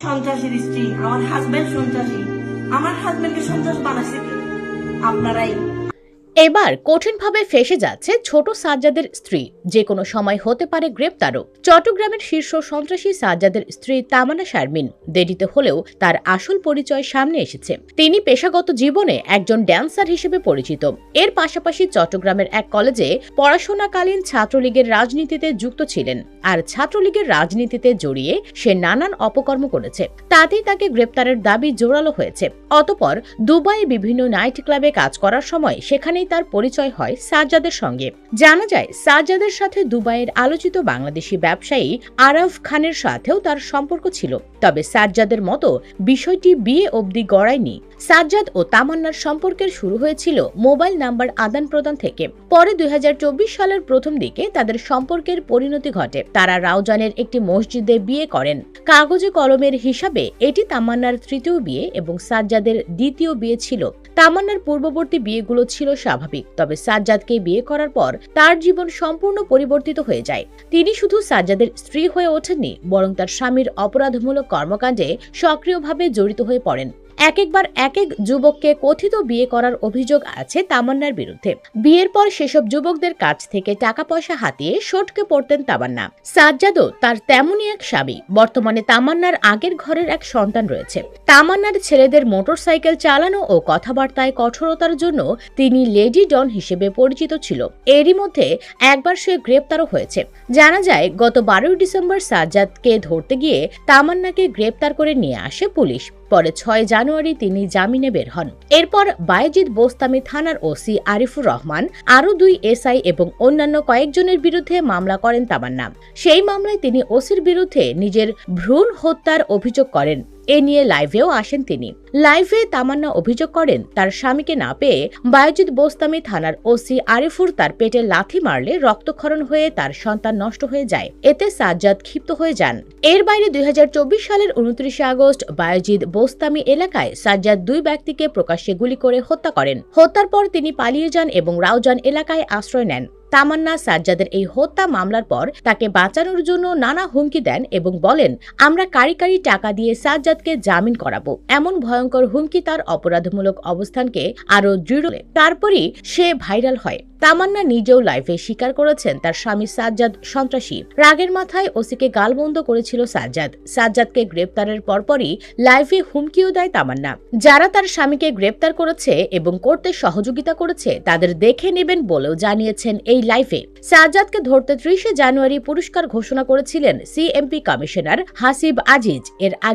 সন্ত্রাসীর স্ত্রী, আমার হাজবেন্ড সন্ত্রাসী। আমার হাজবেন্ডকে সন্ত্রাস বানাচ্ছে কে? আপনারাই। এবার কঠিনভাবে ফেঁসে যাচ্ছে ছোট সাজ্জাদের স্ত্রী, যে কোনো সময় হতে পারে গ্রেপ্তারও। চট্টগ্রামের শীর্ষ সন্ত্রাসী সাজ্জাদের স্ত্রী তামান্না শারমিন দেরিতে হলেও তার আসল পরিচয় সামনে এসেছে। তিনি পেশাগত জীবনে একজন ড্যান্সার হিসেবে পরিচিত। এর পাশাপাশি চট্টগ্রামের এক কলেজে পড়াশোনাকালীন ছাত্রলীগের রাজনীতিতে যুক্ত ছিলেন, আর ছাত্রলীগের রাজনীতিতে জড়িয়ে সে নানান অপকর্ম করেছে। তাতেই তাকে গ্রেপ্তারের দাবি জোরালো হয়েছে। অতঃপর দুবাইয়ে বিভিন্ন নাইট ক্লাবে কাজ করার সময় সেখানে তার পরিচয় হয় সাজ্জাদের সঙ্গে। জানা যায়, সাজ্জাদের সাথে দুবাইয়ের আলোচিত বাংলাদেশি ব্যবসায়ী আরাফ খানের সাথেও তার সম্পর্ক ছিল। তবে সাজ্জাদের মতো বিষয়টি বিয়ে অবধি গড়ায়নি। সাজ্জাদ ও তামান্নার সম্পর্কের শুরু হয়েছিল মোবাইল নাম্বার আদান প্রদান থেকে। পরে 2024 সালের প্রথম দিকে তাদের সম্পর্কের পরিণতি ঘটে। তারা রাউজানের একটি মসজিদে বিয়ে করেন। কাগজে কলমের হিসাবে এটি তামান্নার তৃতীয় বিয়ে এবং সাজ্জাদের দ্বিতীয় বিয়ে ছিল। তামান্নার পূর্ববর্তী বিয়েগুলো ছিল স্বাভাবিক, তবে সাজ্জাদকে বিয়ে করার পর তার জীবন সম্পূর্ণ পরিবর্তিত হয়ে যায়। তিনি শুধু সাজ্জাদের স্ত্রী হয়ে ওঠেননি, বরং তার স্বামীর অপরাধমূলক কর্মকাণ্ডে সক্রিয়ভাবে জড়িত হয়ে পড়েন। এক এক যুবককে কথিত বিয়ে করার অভিযোগ আছে তামান্নার বিরুদ্ধে। বিয়ের পর সেসব যুবকদের কাছ থেকে টাকা পয়সা হাতিয়ে সটকে পড়তেন তামান্না। সাজ্জাদও তার তেমনই এক স্বামী। বর্তমানে তামান্নার আগের ঘরের এক সন্তান রয়েছে। তামান্নার ছেলেদের মোটরসাইকেল চালানো ও কথাবার্তায় কঠোরতার জন্য তিনি লেডি ডন হিসেবে পরিচিত ছিল। এরই মধ্যে একবার সে গ্রেপ্তারও হয়েছে। জানা যায়, গত 12 ডিসেম্বর সাজ্জাদকে ধরতে গিয়ে তামান্নাকে গ্রেপ্তার করে নিয়ে আসে পুলিশ। পরে 6 জানুয়ারি তিনি জামিনে বের হন। এরপর বায়েজিদ বোস্তামি থানার ওসি আরিফুর রহমান, আরও 2 এসআই এবং অন্যান্য কয়েকজনের বিরুদ্ধে মামলা করেন তামান্না। সেই মামলায় তিনি ওসির বিরুদ্ধে নিজের ভ্রূণ হত্যার অভিযোগ করেন। এ নিয়ে লাইভেও আসেন তিনি। লাইভে তামান্না অভিযোগ করেন, তার স্বামীকে না পেয়ে বায়েজিদ বোস্তামি থানার ওসি আরিফুর তার পেটে লাথি মারলে রক্তক্ষরণ হয়ে তার সন্তান নষ্ট হয়ে যায়। এতে সাজ্জাদ ক্ষিপ্ত হয়ে যান। এর বাইরে 2024 সালের 29 আগস্ট বায়েজিদ বোস্তামি এলাকায় সাজ্জাদ 2 ব্যক্তিকে প্রকাশ্যে গুলি করে হত্যা করেন। হত্যার পর তিনি পালিয়ে যান এবং রাউজান এলাকায় আশ্রয় নেন। তামান্না সাজ্জাদের এই হত্যা মামলার পর তাকে বাঁচানোর জন্য নানা হুমকি দেন এবং বলেন, আমরা কারি টাকা দিয়ে সাজ্জাদকে জামিন করাবো। এমন ভয়ঙ্কর হুমকি তার অপরাধমূলক অবস্থানকে আরো দৃঢ়। তারপরই সে ভাইরাল হয়। তামান্না নিজেও লাইভে স্বীকার করেছেন তার স্বামী সাজ্জাদ সন্ত্রাসী। রাগের মাথায় ওসিকে গালমন্দ করেছিল সাজ্জাদ। সাজ্জাদকে গ্রেপ্তারের পরপরই লাইভে হুমকিও দেয় তামান্না। যারা তার স্বামীকে গ্রেপ্তার করেছে এবং করতে সহযোগিতা করেছে তাদের দেখে নেবেন বলেও জানিয়েছেন এই লাইভে। সাজ্জাদকে ধরতে 30 জানুয়ারি পুরস্কার ঘোষণা করেছিলেন সিএমপি কমিশনার হাসিব আজিজ। এর